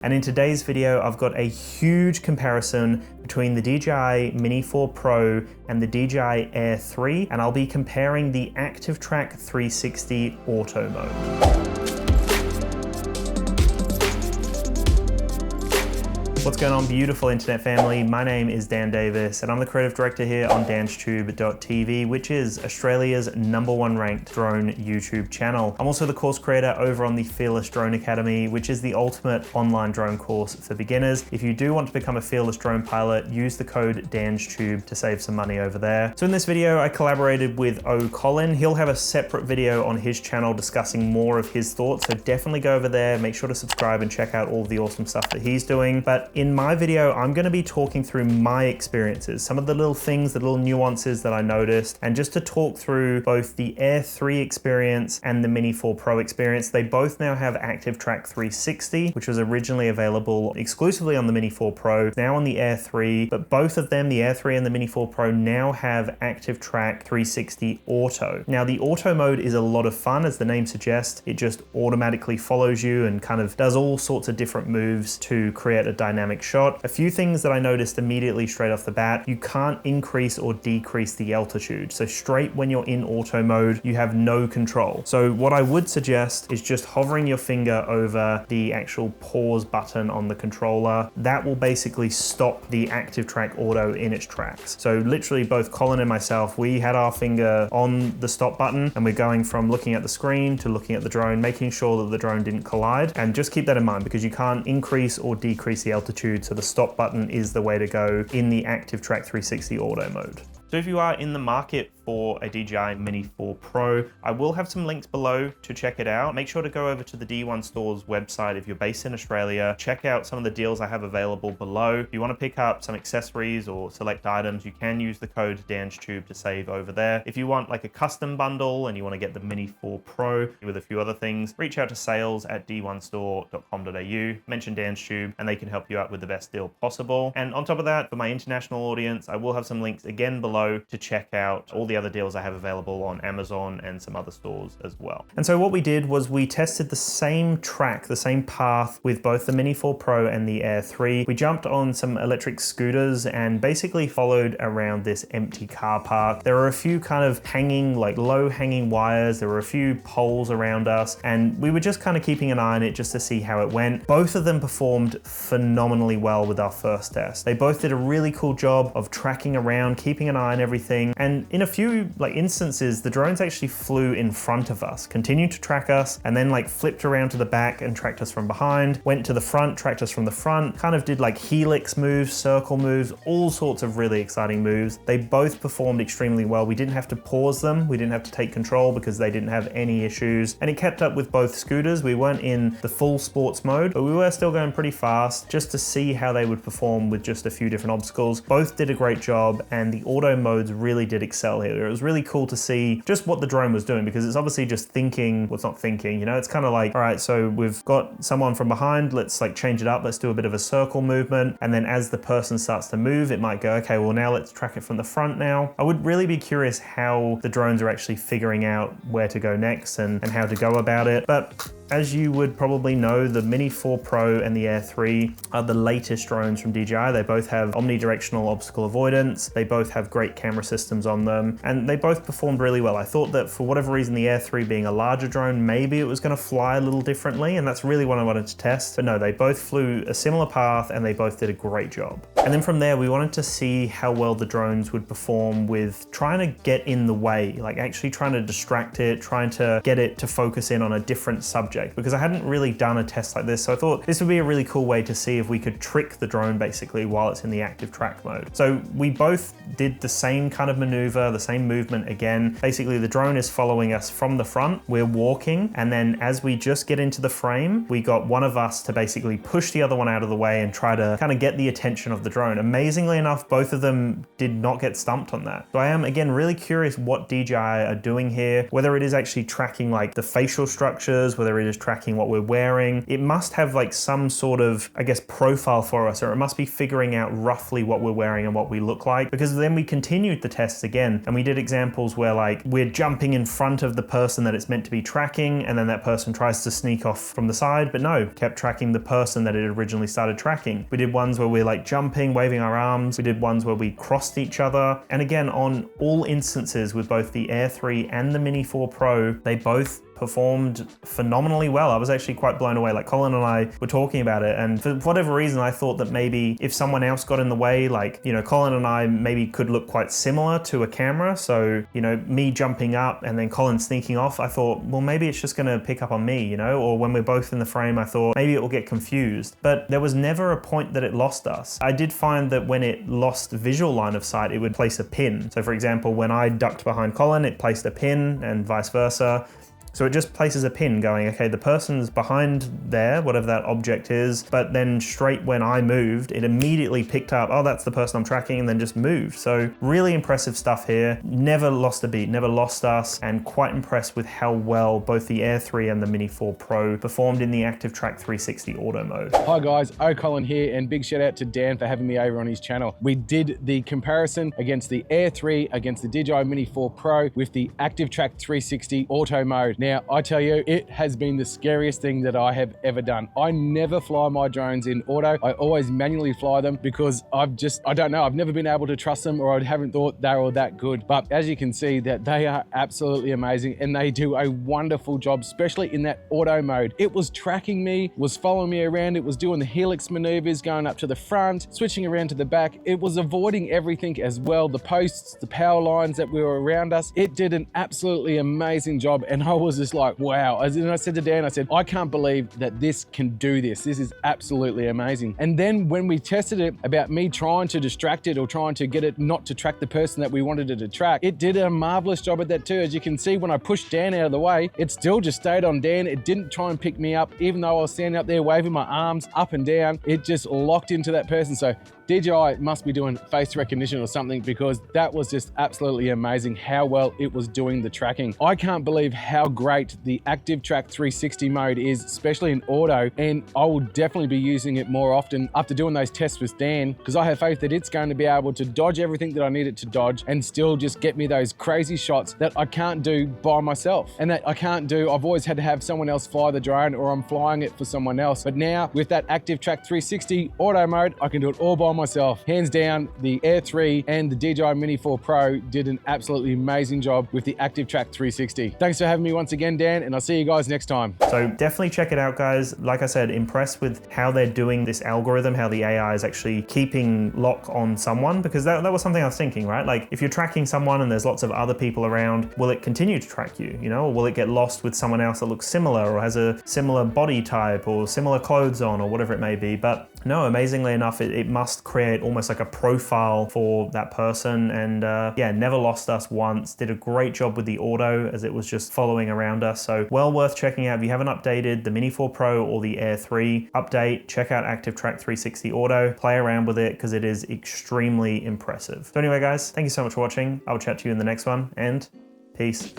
And in today's video, I've got a huge comparison between the DJI Mini 4 Pro and the DJI Air 3, and I'll be comparing the ActiveTrack 360 Auto mode. What's going on, beautiful internet family? My name is Dan Davis and I'm the creative director here on DansTube.TV, which is Australia's #1 ranked drone YouTube channel. I'm also the course creator over on the Fearless Drone Academy, which is the ultimate online drone course for beginners. If you do want to become a fearless drone pilot, use the code DANSTUBE to save some money over there. So in this video, I collaborated with Colin. He'll have a separate video on his channel discussing more of his thoughts, so definitely go over there, make sure to subscribe and check out all of the awesome stuff that he's doing. But in my video, I'm going to be talking through my experiences, some of the little things, the little nuances that I noticed, and just to talk through both the Air 3 experience and the Mini 4 Pro experience. They both now have ActiveTrack 360, which was originally available exclusively on the Mini 4 Pro, now on the Air 3, but both of them, the Air 3 and the Mini 4 Pro, now have ActiveTrack 360 Auto. Now the Auto mode is a lot of fun, as the name suggests. It just automatically follows you and kind of does all sorts of different moves to create a dynamic shot. A few things that I noticed immediately straight off the bat: you can't increase or decrease the altitude. So straight when you're in auto mode, you have no control. So what I would suggest is just hovering your finger over the actual pause button on the controller. That will basically stop the ActiveTrack Auto in its tracks. So literally both Colin and myself, we had our finger on the stop button and we're going from looking at the screen to looking at the drone, making sure that the drone didn't collide. And just keep that in mind because you can't increase or decrease the altitude, so the stop button is the way to go in the ActiveTrack 360 Auto mode. So if you are in the market for a DJI Mini 4 Pro, I will have some links below to check it out. Make sure to go over to the D1 Store's website if you're based in Australia. Check out some of the deals I have available below. If you want to pick up some accessories or select items, you can use the code DANSTUBE to save over there. If you want like a custom bundle and you want to get the Mini 4 Pro with a few other things, reach out to sales@d1store.com.au, mention DANSTUBE, and they can help you out with the best deal possible. And on top of that, for my international audience, I will have some links again below to check out all the other deals I have available on Amazon and some other stores as well. And so what we did was we tested the same track, the same path with both the Mini 4 Pro and the Air 3. We jumped on some electric scooters and basically followed around this empty car park. There were a few kind of hanging, like low hanging wires. There were a few poles around us and we were just kind of keeping an eye on it just to see how it went. Both of them performed phenomenally well with our first test. They both did a really cool job of tracking around, keeping an eye and everything. And in a few instances, the drones actually flew in front of us, continued to track us, and then flipped around to the back and tracked us from behind, went to the front, tracked us from the front, kind of did helix moves, circle moves, all sorts of really exciting moves. They both performed extremely well. We didn't have to pause them. We didn't have to take control because they didn't have any issues. And it kept up with both scooters. We weren't in the full sports mode, but we were still going pretty fast just to see how they would perform with just a few different obstacles. Both did a great job, and the auto modes really did excel here. It was really cool to see just what the drone was doing because it's obviously just thinking, well, it's not thinking, you know, it's kind of like, all right, so we've got someone from behind, let's change it up, let's do a bit of a circle movement. And then as the person starts to move, it might go, okay, well now let's track it from the front now. I would really be curious how the drones are actually figuring out where to go next and how to go about it. But as you would probably know, the Mini 4 Pro and the Air 3 are the latest drones from DJI. They both have omnidirectional obstacle avoidance. They both have great camera systems on them, and they both performed really well. I thought that for whatever reason, the Air 3 being a larger drone, maybe it was going to fly a little differently, and that's really what I wanted to test. But no, they both flew a similar path and they both did a great job. And then from there, we wanted to see how well the drones would perform with trying to get in the way, actually trying to distract it, trying to get it to focus in on a different subject, because I hadn't really done a test like this. So I thought this would be a really cool way to see if we could trick the drone basically while it's in the active track mode. So we both did the same kind of maneuver, the same movement again. Basically the drone is following us from the front, we're walking, and then as we just get into the frame, we got one of us to basically push the other one out of the way and try to kind of get the attention of the the drone. Amazingly enough, both of them did not get stumped on that. So I am, again, really curious what DJI are doing here, whether it is actually tracking like the facial structures, whether it is tracking what we're wearing. It must have like some sort of, I guess, profile for us, or it must be figuring out roughly what we're wearing and what we look like, because then we continued the tests again, and we did examples where like we're jumping in front of the person that it's meant to be tracking, and then that person tries to sneak off from the side, but no, kept tracking the person that it originally started tracking. We did ones where we're like jumping, waving our arms. We did ones where we crossed each other. And again, on all instances with both the Air 3 and the Mini 4 Pro, they both performed phenomenally well. I was actually quite blown away. Like Colin and I were talking about it, and for whatever reason, I thought that maybe if someone else got in the way, like, you know, Colin and I maybe could look quite similar to a camera. So, you know, me jumping up and then Colin sneaking off, I thought, well, maybe it's just gonna pick up on me, you know, or when we're both in the frame, I thought maybe it will get confused. But there was never a point that it lost us. I did find that when it lost visual line of sight, it would place a pin. So for example, when I ducked behind Colin, it placed a pin, and vice versa. So it just places a pin going, okay, the person's behind there, whatever that object is, but then straight when I moved, it immediately picked up, oh, that's the person I'm tracking, and then just moved. So really impressive stuff here. Never lost a beat, never lost us, and quite impressed with how well both the Air 3 and the Mini 4 Pro performed in the ActiveTrack 360 auto mode. Hi guys, Colin here, and big shout out to Dan for having me over on his channel. We did the comparison against the Air 3 against the DJI Mini 4 Pro with the ActiveTrack 360 auto mode. Now, I tell you, it has been the scariest thing that I have ever done. I never fly my drones in auto. I always manually fly them because I don't know, I've never been able to trust them, or I haven't thought they were that good. But as you can see, that they are absolutely amazing, and they do a wonderful job, especially in that auto mode. It was tracking me, was following me around, it was doing the helix maneuvers, going up to the front, switching around to the back. It was avoiding everything as well, the posts, the power lines that were around us. It did an absolutely amazing job, and I was just like, wow. And I said to Dan, I said, I can't believe that this can do this. This is absolutely amazing. And then when we tested it about me trying to distract it or trying to get it not to track the person that we wanted it to track, it did a marvelous job at that too. As you can see, when I pushed Dan out of the way, it still just stayed on Dan. It didn't try and pick me up, even though I was standing up there waving my arms up and down. It just locked into that person. So DJI must be doing face recognition or something, because that was just absolutely amazing how well it was doing the tracking. I can't believe how great the ActiveTrack 360 mode is, especially in auto, and I will definitely be using it more often after doing those tests with Dan, because I have faith that it's going to be able to dodge everything that I need it to dodge and still just get me those crazy shots that I can't do by myself, and that I can't do. I've always had to have someone else fly the drone, or I'm flying it for someone else. But now with that ActiveTrack 360 auto mode, I can do it all by myself. Hands down, the Air 3 and the DJI Mini 4 Pro did an absolutely amazing job with the ActiveTrack 360. Thanks for having me once again, Dan, and I'll see you guys next time. So definitely check it out, guys. Like I said, impressed with how they're doing this algorithm, how the AI is actually keeping lock on someone, because that was something I was thinking, right? Like if you're tracking someone and there's lots of other people around, will it continue to track you, you know, or will it get lost with someone else that looks similar or has a similar body type or similar clothes on or whatever it may be? But no, amazingly enough, it must create almost like a profile for that person. And yeah, never lost us once. Did a great job with the auto as it was just following around us. So well worth checking out. If you haven't updated the Mini 4 Pro or the Air 3, update, check out ActiveTrack 360 Auto, play around with it because it is extremely impressive. So anyway, guys, thank you so much for watching. I'll chat to you in the next one, and peace.